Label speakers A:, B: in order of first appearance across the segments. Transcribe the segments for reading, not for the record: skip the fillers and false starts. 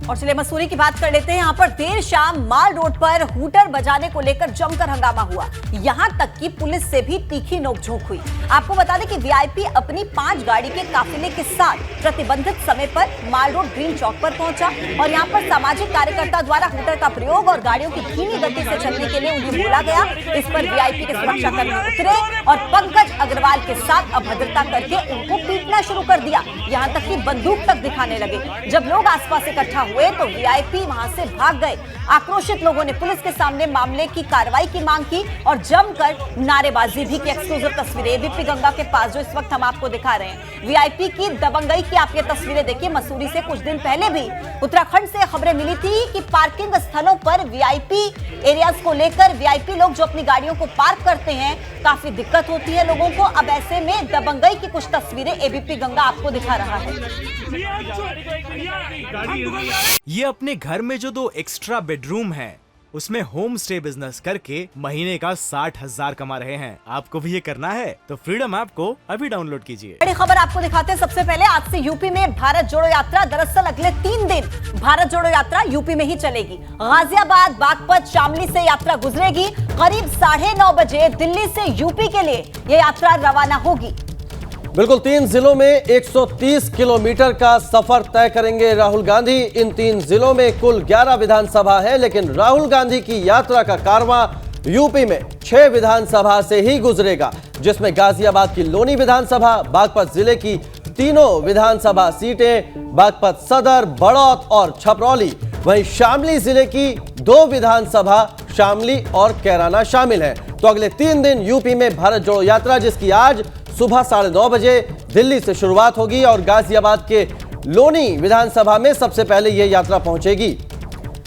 A: और चलिए मसूरी की बात कर लेते हैं। यहाँ पर देर शाम माल रोड पर हूटर बजाने को लेकर जमकर हंगामा हुआ। यहाँ तक कि पुलिस से भी तीखी नोकझोंक हुई। आपको बता दें कि वीआईपी अपनी 5 गाड़ी के काफिले के साथ प्रतिबंधित समय पर माल रोड ग्रीन चौक पर पहुंचा और यहाँ पर सामाजिक कार्यकर्ता द्वारा हूटर का प्रयोग और गाड़ियों की धीमी गति से चलने के लिए उन्हें बोला गया। इस पर वीआईपी के सुरक्षाकर्मी उतरे और पंकज अग्रवाल के साथ अभद्रता करके उनको पीटना शुरू कर दिया। यहाँ तक कि बंदूक तक दिखाने लगे। जब लोग आसपास इकट्ठा हुए तो वीआईपी वहां से भाग गए। आक्रोशित लोगों ने पुलिस के सामने मामले की कार्रवाई की मांग की और जमकर नारेबाजी भी की। एक्सक्लूसिव तस्वीरें एबीपी गंगा के पास जो इस वक्त हम आपको दिखा रहे हैं, वीआईपी की दबंगई की आप ये तस्वीरें देखिए। मसूरी से कुछ दिन पहले भी उत्तराखंड से खबरें मिली थी कि पार्किंग स्थलों पर वीआईपी एरियाज को लेकर वीआईपी लोग जो अपनी गाड़ियों को पार्क करते हैं, काफी दिक्कत होती है लोगों को। अब ऐसे में दबंगई की कुछ तस्वीरें एबीपी गंगा आपको दिखा रहा है।
B: ये अपने घर में जो 2 एक्स्ट्रा बेडरूम हैं, उसमें होम स्टे बिजनेस करके महीने का 60,000 कमा रहे हैं। आपको भी ये करना है तो फ्रीडम ऐप को अभी डाउनलोड कीजिए।
A: बड़ी खबर आपको दिखाते हैं। सबसे पहले आज से यूपी में भारत जोड़ो यात्रा। दरअसल अगले 3 दिन भारत जोड़ो यात्रा यूपी में ही चलेगी। गाजियाबाद, बागपत, शामली से यात्रा गुजरेगी। करीब 9:30 बजे दिल्ली से यूपी के लिए ये यात्रा रवाना होगी।
C: बिल्कुल 3 जिलों में 130 किलोमीटर का सफर तय करेंगे राहुल गांधी। इन 3 जिलों में कुल 11 विधानसभा है, लेकिन राहुल गांधी की यात्रा का कारवां यूपी में 6 विधानसभा से ही गुजरेगा, जिसमें गाजियाबाद की लोनी विधानसभा, बागपत जिले की तीनों विधानसभा सीटें, बागपत सदर, बड़ौत और छपरौली, वहीं शामली जिले की 2 विधानसभा शामली और कैराना शामिल हैं। तो अगले 3 दिन यूपी में भारत जोड़ो यात्रा, जिसकी आज सुबह 9:30 बजे दिल्ली से शुरुआत होगी और गाजियाबाद के लोनी विधानसभा में सबसे पहले यह यात्रा पहुंचेगी।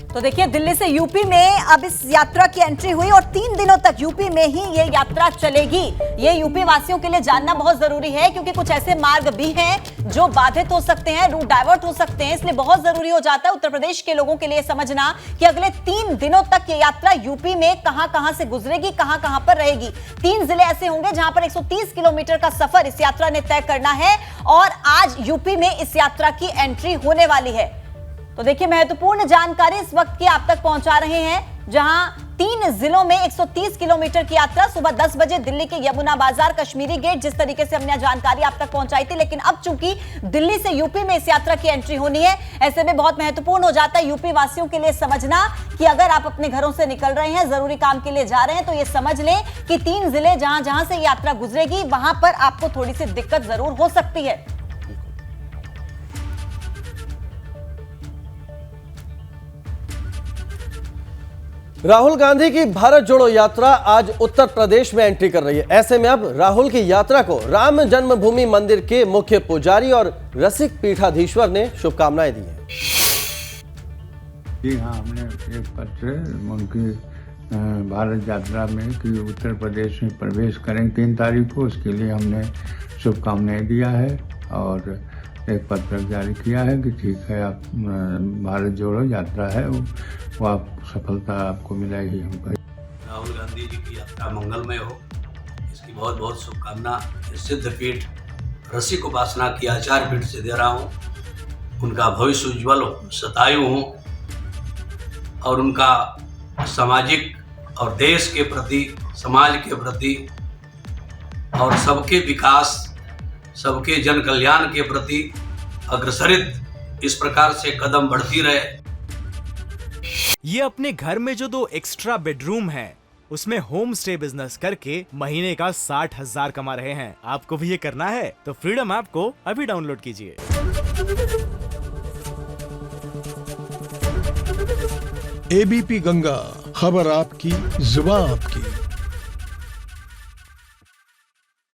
A: तो देखिए दिल्ली से यूपी में अब इस यात्रा की एंट्री हुई और 3 दिनों तक यूपी में ही ये यात्रा चलेगी। ये यूपी वासियों के लिए जानना बहुत जरूरी है, क्योंकि कुछ ऐसे मार्ग भी हैं जो बाधित हो सकते हैं, रूट डाइवर्ट हो सकते हैं। इसलिए बहुत जरूरी हो जाता है उत्तर प्रदेश के लोगों के लिए समझना कि अगले 3 दिनों तक ये यात्रा यूपी में कहां-कहां से गुजरेगी, कहां-कहां पर रहेगी। 3 जिले ऐसे होंगे जहां पर 130 किलोमीटर का सफर इस यात्रा ने तय करना है और आज यूपी में इस यात्रा की एंट्री होने वाली है। तो देखिए महत्वपूर्ण जानकारी इस वक्त की आप तक पहुंचा रहे हैं, जहां 3 जिलों में 130 किलोमीटर की यात्रा। सुबह 10 बजे दिल्ली के यमुना बाजार, कश्मीरी गेट, जिस तरीके से हमने जानकारी आप तक पहुंचाई थी, लेकिन अब चूंकि दिल्ली से यूपी में इस यात्रा की एंट्री होनी है, ऐसे में बहुत महत्वपूर्ण हो जाता है यूपी वासियों के लिए समझना कि अगर आप अपने घरों से निकल रहे हैं, जरूरी काम के लिए जा रहे हैं, तो ये समझ लें कि 3 जिले जहां जहां से यात्रा गुजरेगी वहां पर आपको थोड़ी सी दिक्कत जरूर हो सकती है।
C: राहुल गांधी की भारत जोड़ो यात्रा आज उत्तर प्रदेश में एंट्री कर रही है। ऐसे में अब राहुल की यात्रा को राम जन्मभूमि मंदिर के मुख्य पुजारी और रसिक पीठाधीश्वर ने शुभकामनाएं दी हैं।
D: जी हाँ, हमने एक पत्र उनकी भारत यात्रा में कि उत्तर प्रदेश में प्रवेश करें 3 तारीख को, उसके लिए हमने शुभकामनाएं दिया है और एक पत्र जारी किया है कि ठीक है, आप भारत जोड़ो यात्रा है वो आप सफलता आपको मिलेगी। हमको
E: राहुल गांधी जी की यात्रा मंगलमय हो, इसकी बहुत बहुत शुभकामना सिद्ध पीठ रसिक उपासना की आचार्य पीठ से दे रहा हूँ। उनका भविष्य उज्ज्वल हो, शतायु हो और उनका सामाजिक और देश के प्रति, समाज के प्रति और सबके विकास, सबके जन कल्याण के प्रति अग्रसरित इस प्रकार से कदम बढ़ती रहे।
B: ये अपने घर में जो 2 एक्स्ट्रा बेडरूम हैं, उसमें होम स्टे बिजनेस करके महीने का 60,000 कमा रहे हैं। आपको भी ये करना है तो फ्रीडम ऐप को अभी डाउनलोड कीजिए।
F: एबीपी गंगा, खबर आपकी, जुबान आपकी।